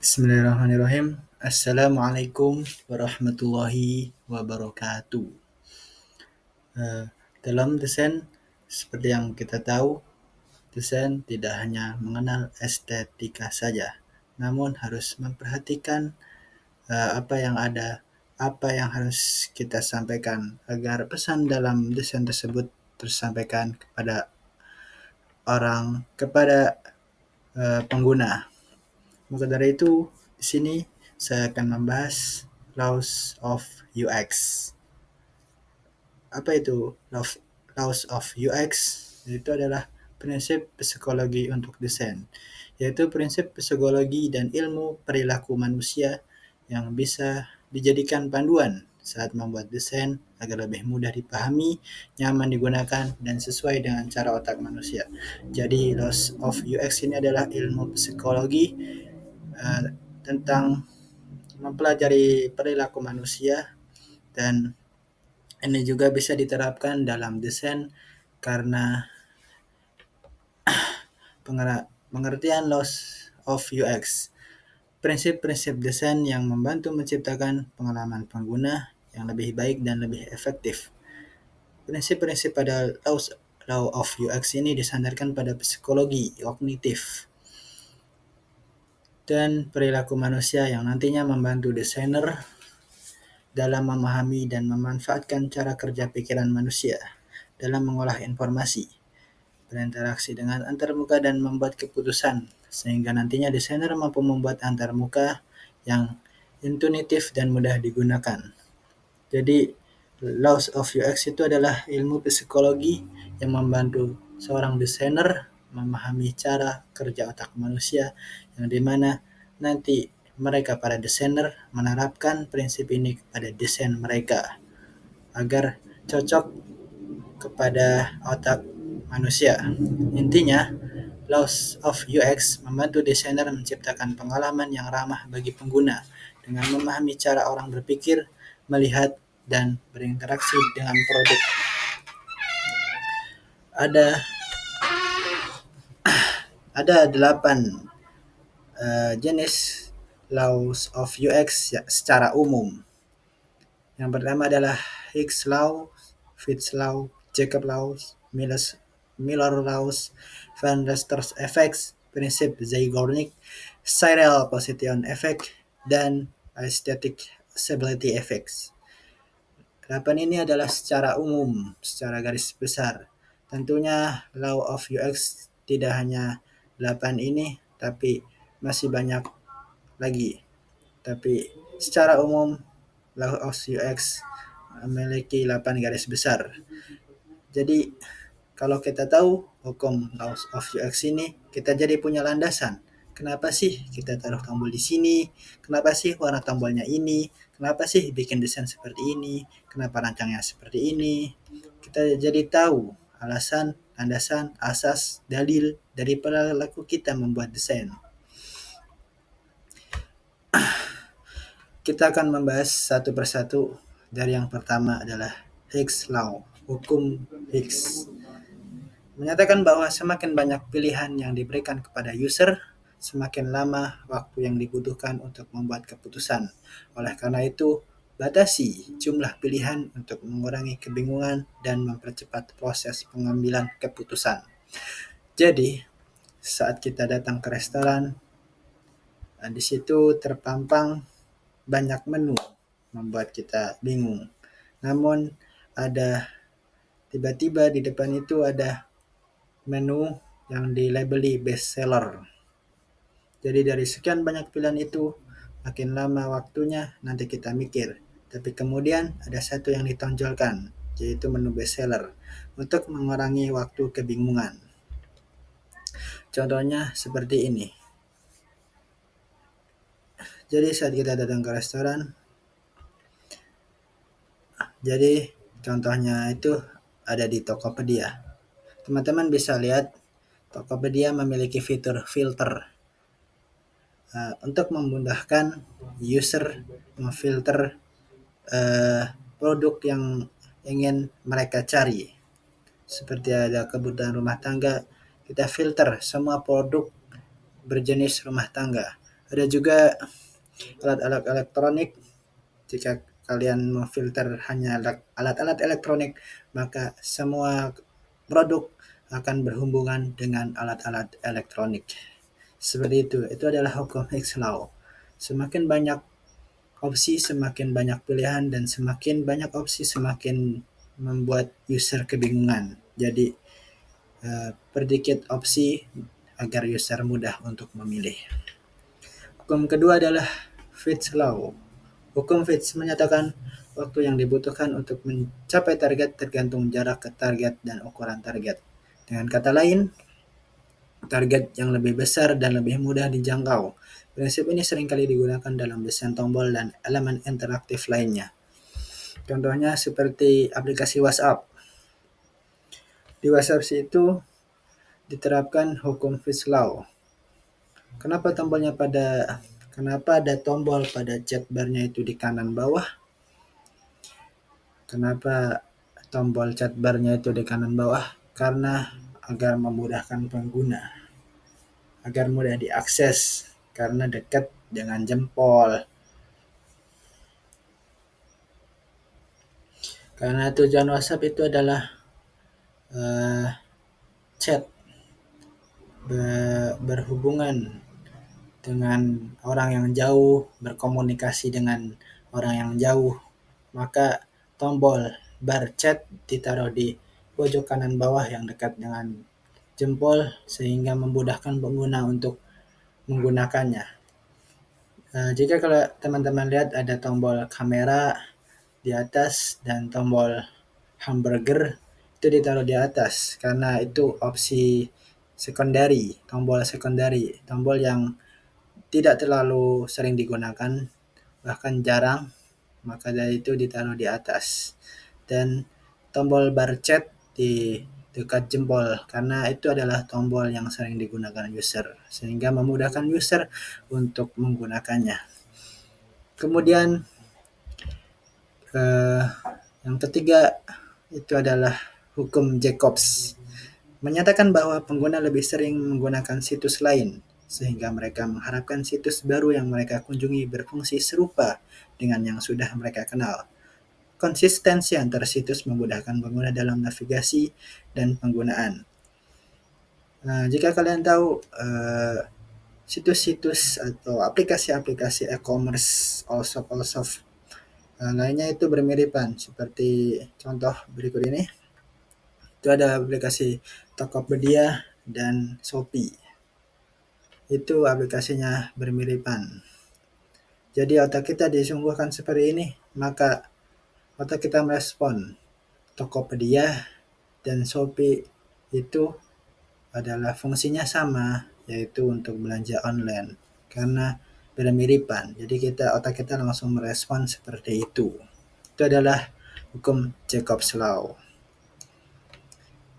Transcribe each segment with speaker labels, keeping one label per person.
Speaker 1: Bismillahirrahmanirrahim. Assalamualaikum warahmatullahi wabarakatuh. Eh, Dalam desain, seperti yang kita tahu, desain tidak hanya mengenal estetika saja, namun harus memperhatikan apa yang ada, apa yang harus kita sampaikan agar pesan dalam desain tersebut tersampaikan kepada pengguna. Maka dari itu, di sini saya akan membahas laws of UX. Apa itu laws of UX? Itu adalah prinsip psikologi untuk desain, yaitu prinsip psikologi dan ilmu perilaku manusia yang bisa dijadikan panduan saat membuat desain agar lebih mudah dipahami, nyaman digunakan, dan sesuai dengan cara otak manusia. Jadi, laws of UX ini adalah ilmu psikologi uh, tentang mempelajari perilaku manusia, dan ini juga bisa diterapkan dalam desain karena pengertian laws of UX, prinsip-prinsip desain yang membantu menciptakan pengalaman pengguna yang lebih baik dan lebih efektif. Prinsip-prinsip pada law of UX ini disandarkan pada psikologi kognitif dan perilaku manusia yang nantinya membantu desainer dalam memahami dan memanfaatkan cara kerja pikiran manusia dalam mengolah informasi, berinteraksi dengan antarmuka, dan membuat keputusan, sehingga nantinya desainer mampu membuat antarmuka yang intuitif dan mudah digunakan. Jadi, laws of UX itu adalah ilmu psikologi yang membantu seorang desainer memahami cara kerja otak manusia, yang dimana nanti mereka para desainer menerapkan prinsip ini kepada desain mereka agar cocok kepada otak manusia. Intinya, laws of UX membantu desainer menciptakan pengalaman yang ramah bagi pengguna dengan memahami cara orang berpikir, melihat, dan berinteraksi dengan produk. Ada ada 8 jenis laws of UX secara umum. Yang pertama adalah Hicks Law, Fitts Law, Jacob Laws, Miller Laws, Van Rester's Effects, prinsip Zeigarnik, Cyril Position Effect, dan Aesthetic Stability Effects. 8 ini adalah secara umum, secara garis besar. Tentunya Law of UX tidak hanya 8 ini, tapi masih banyak lagi. Tapi secara umum, Law of UX memiliki 8 garis besar. Jadi, kalau kita tahu hukum Law of UX ini, kita jadi punya landasan. Kenapa sih kita taruh tombol di sini? Kenapa sih warna tombolnya ini? Kenapa sih bikin desain seperti ini? Kenapa rancangnya seperti ini? Kita jadi tahu alasan, landasan, asas, dalil dari perilaku kita membuat desain. Kita akan membahas satu persatu. Dari yang pertama adalah Hicks Law, hukum Hicks. Menyatakan bahwa semakin banyak pilihan yang diberikan kepada user, semakin lama waktu yang dibutuhkan untuk membuat keputusan. Oleh karena itu, batasi jumlah pilihan untuk mengurangi kebingungan dan mempercepat proses pengambilan keputusan. Jadi, saat kita datang ke restoran, di situ terpampang banyak menu, membuat kita bingung. Namun ada tiba-tiba di depan itu ada menu yang dilabeli best seller. Jadi dari sekian banyak pilihan itu, makin lama waktunya nanti kita mikir. Tapi kemudian ada satu yang ditonjolkan, yaitu menu best seller, untuk mengurangi waktu kebingungan. Contohnya seperti ini. Jadi saat kita datang ke restoran, jadi contohnya itu ada di Tokopedia. Teman-teman bisa lihat Tokopedia memiliki fitur filter untuk memudahkan user memfilter produk yang ingin mereka cari. Seperti ada kebutuhan rumah tangga, kita filter semua produk berjenis rumah tangga. Ada juga alat-alat elektronik. Jika kalian memfilter hanya alat-alat elektronik, maka semua produk akan berhubungan dengan alat-alat elektronik. Seperti itu. Itu adalah hukum Hicks Law. Semakin banyak opsi, semakin banyak pilihan, dan semakin banyak opsi, semakin membuat user kebingungan. Jadi, perdikit opsi agar user mudah untuk memilih. Hukum kedua adalah Fitts Law. Hukum Fitts menyatakan waktu yang dibutuhkan untuk mencapai target tergantung jarak ke target dan ukuran target. Dengan kata lain, target yang lebih besar dan lebih mudah dijangkau. Prinsip ini seringkali digunakan dalam desain tombol dan elemen interaktif lainnya. Contohnya seperti aplikasi WhatsApp. Di WhatsApp itu diterapkan hukum Fitts Law. Kenapa ada tombol pada chat bar-nya itu di kanan bawah? Kenapa tombol chat bar-nya itu di kanan bawah? Karena agar memudahkan pengguna, agar mudah diakses karena dekat dengan jempol. Karena tujuan WhatsApp itu adalah chat, berhubungan dengan orang yang jauh, berkomunikasi dengan orang yang jauh, maka tombol bar chat ditaruh di pojok kanan bawah yang dekat dengan jempol sehingga memudahkan pengguna untuk menggunakannya. Jika kalau teman-teman lihat ada tombol kamera di atas dan tombol hamburger itu ditaruh di atas karena itu opsi sekundari, tombol yang tidak terlalu sering digunakan, bahkan jarang, maka dari itu ditaruh di atas. Dan tombol bar chat di dekat jempol karena itu adalah tombol yang sering digunakan user sehingga memudahkan user untuk menggunakannya. Kemudian yang ketiga itu adalah hukum Jacobs, menyatakan bahwa pengguna lebih sering menggunakan situs lain sehingga mereka mengharapkan situs baru yang mereka kunjungi berfungsi serupa dengan yang sudah mereka kenal. Konsistensi antar situs memudahkan pengguna dalam navigasi dan penggunaan. Jika kalian tahu situs-situs atau aplikasi-aplikasi e-commerce also lainnya itu bermiripan seperti contoh berikut ini. Itu ada aplikasi Tokopedia dan Shopee. Itu aplikasinya bermiripan. Jadi otak kita disungguhkan seperti ini, maka otak kita merespon Tokopedia dan Shopee itu adalah fungsinya sama, yaitu untuk belanja online karena bermiripan. Jadi otak kita langsung merespon seperti itu. Itu adalah hukum Jacobs Law.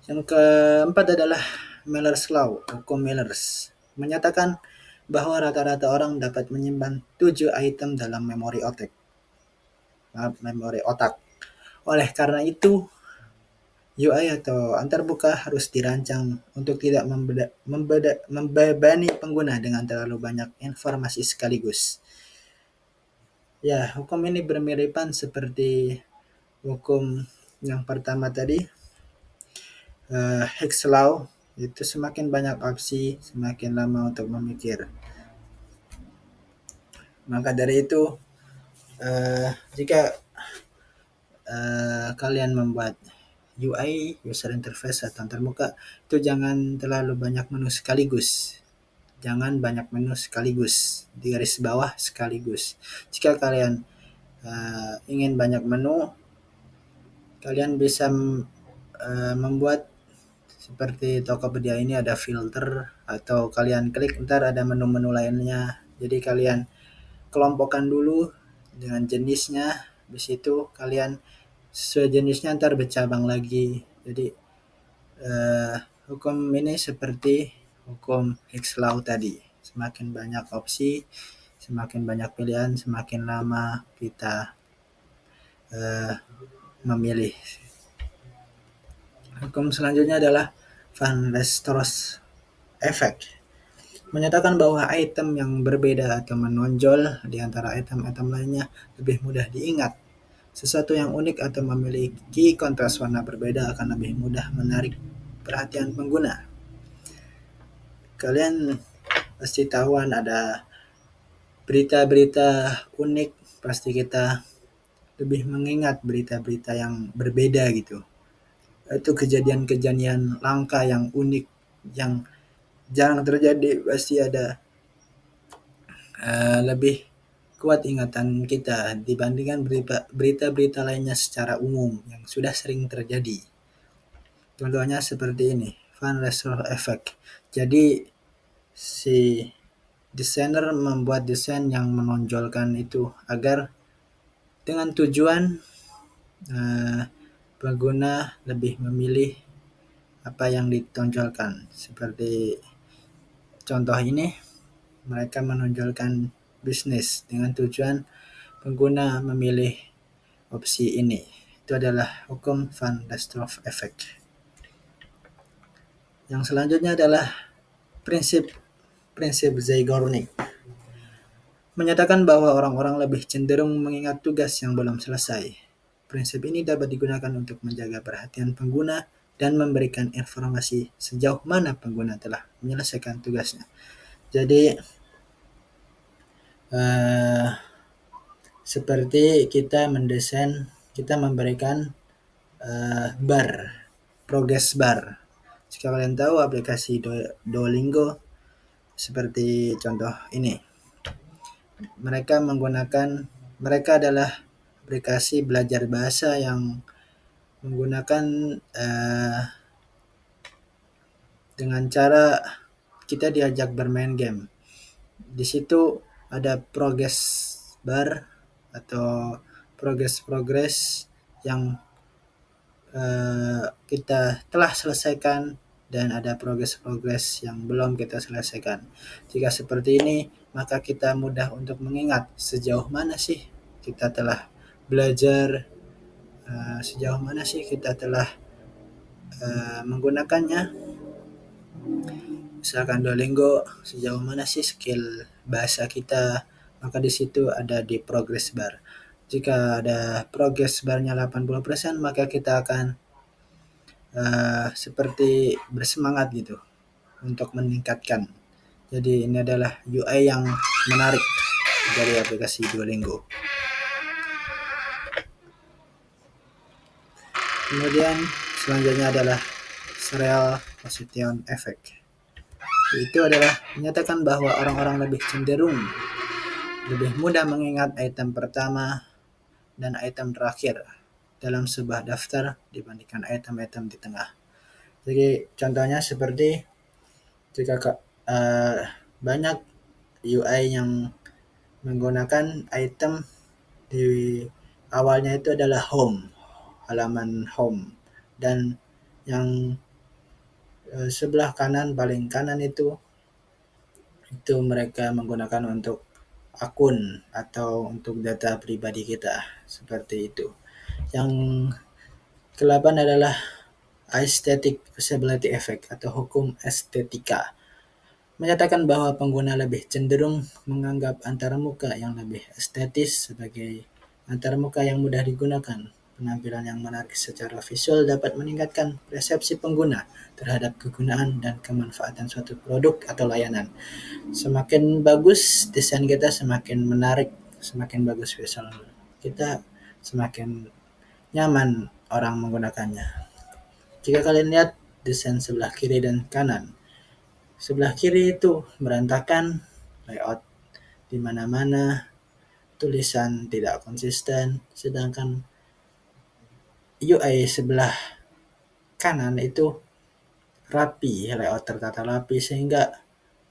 Speaker 1: Yang keempat adalah Miller's Law, hukum Millers, menyatakan bahwa rata-rata orang dapat menyimpan 7 item dalam memori otak. Oleh karena itu, UI atau antarmuka harus dirancang untuk tidak membebani pengguna dengan terlalu banyak informasi sekaligus. Ya, hukum ini bermiripan seperti hukum yang pertama tadi, Hicks Law, itu semakin banyak opsi, semakin lama untuk memikir. Maka dari itu, jika kalian membuat UI, user interface atau antarmuka, itu jangan terlalu banyak menu sekaligus. Jangan banyak menu sekaligus, di garis bawah sekaligus. Jika kalian ingin banyak menu, kalian bisa membuat seperti Tokopedia ini ada filter atau kalian klik ntar ada menu-menu lainnya. Jadi kalian kelompokkan dulu dengan jenisnya, habis itu kalian sesuai jenisnya ntar bercabang lagi. Jadi hukum ini seperti hukum Hicks Law tadi. Semakin banyak opsi, semakin banyak pilihan, semakin lama kita memilih. Hukum selanjutnya adalah Van Leeuwenhoek's Effect. menyatakan bahwa item yang berbeda atau menonjol di antara item-item lainnya lebih mudah diingat. Sesuatu yang unik atau memiliki kontras warna berbeda akan lebih mudah menarik perhatian pengguna. Kalian pasti tahuan ada berita-berita unik, pasti kita lebih mengingat berita-berita yang berbeda gitu. Itu kejadian-kejadian langka yang unik, yang jarang terjadi, pasti ada lebih kuat ingatan kita dibandingkan berita-berita lainnya secara umum yang sudah sering terjadi. Contohnya seperti ini, Van Ressler Effect. Jadi si desainer membuat desain yang menonjolkan itu agar dengan tujuan pengguna lebih memilih apa yang ditonjolkan. Seperti contoh ini, mereka menonjolkan bisnis dengan tujuan pengguna memilih opsi ini. Itu adalah hukum Van Ressler Effect. Yang selanjutnya adalah prinsip Zeigarnik. Menyatakan bahwa orang-orang lebih cenderung mengingat tugas yang belum selesai. Prinsip ini dapat digunakan untuk menjaga perhatian pengguna dan memberikan informasi sejauh mana pengguna telah menyelesaikan tugasnya. Jadi seperti kita mendesain, kita memberikan bar, progress bar. Jika kalian tahu aplikasi Duolingo, seperti contoh ini, mereka adalah aplikasi belajar bahasa yang menggunakan dengan cara kita diajak bermain game. Di situ ada progress bar atau progress yang kita telah selesaikan dan ada progress yang belum kita selesaikan. Jika seperti ini, maka kita mudah untuk mengingat sejauh mana sih kita telah belajar, sejauh mana sih kita telah menggunakannya. Misalkan Duolingo, sejauh mana sih skill bahasa kita, maka di situ ada di progress bar. Jika ada progress barnya 80%, maka kita akan seperti bersemangat gitu untuk meningkatkan. Jadi ini adalah UI yang menarik dari aplikasi Duolingo. Kemudian selanjutnya adalah Serial Position Effect. Itu adalah menyatakan bahwa orang-orang lebih cenderung lebih mudah mengingat item pertama dan item terakhir dalam sebuah daftar dibandingkan item-item di tengah. Jadi contohnya seperti jika banyak UI yang menggunakan item di awalnya itu adalah home, halaman home, dan yang sebelah kanan, paling kanan itu mereka menggunakan untuk akun atau untuk data pribadi kita, seperti itu. Yang ke-8 adalah Aesthetic Visibility Effect atau hukum estetika. Menyatakan bahwa pengguna lebih cenderung menganggap antarmuka yang lebih estetis sebagai antarmuka yang mudah digunakan. Penampilan yang menarik secara visual dapat meningkatkan persepsi pengguna terhadap kegunaan dan kemanfaatan suatu produk atau layanan. Semakin bagus desain kita, semakin menarik, semakin bagus visual kita, semakin nyaman orang menggunakannya. Jika kalian lihat desain sebelah kiri dan kanan, sebelah kiri itu berantakan, layout di mana-mana, tulisan tidak konsisten, sedangkan UI sebelah kanan itu rapi, layout tertata rapi sehingga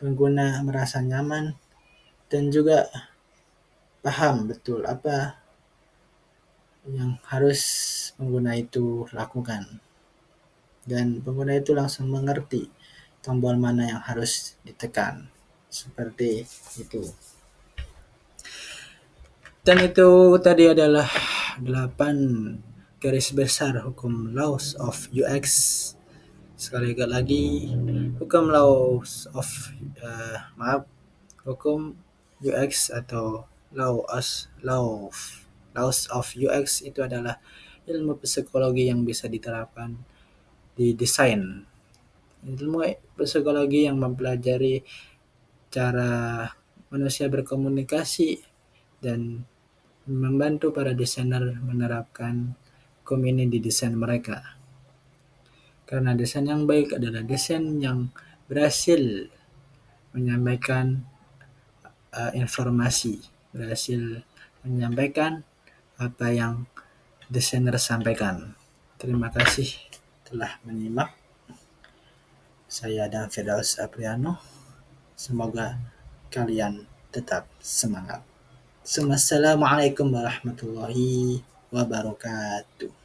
Speaker 1: pengguna merasa nyaman dan juga paham betul apa yang harus pengguna itu lakukan. Dan pengguna itu langsung mengerti tombol mana yang harus ditekan. Seperti itu. Dan itu tadi adalah 8 garis besar hukum Laws of UX Sekali lagi, hukum laws of hukum UX atau laws of UX itu adalah ilmu psikologi yang bisa diterapkan di desain. Ilmu psikologi yang mempelajari cara manusia berkomunikasi dan membantu para desainer menerapkan hukum ini di desain mereka. Karena desain yang baik adalah desain yang berhasil menyampaikan informasi, berhasil menyampaikan apa yang desainer sampaikan. Terima kasih telah menyimak. Saya dan Firdaus Apriano. Semoga kalian tetap semangat. Assalamualaikum warahmatullahi wabarakatuh.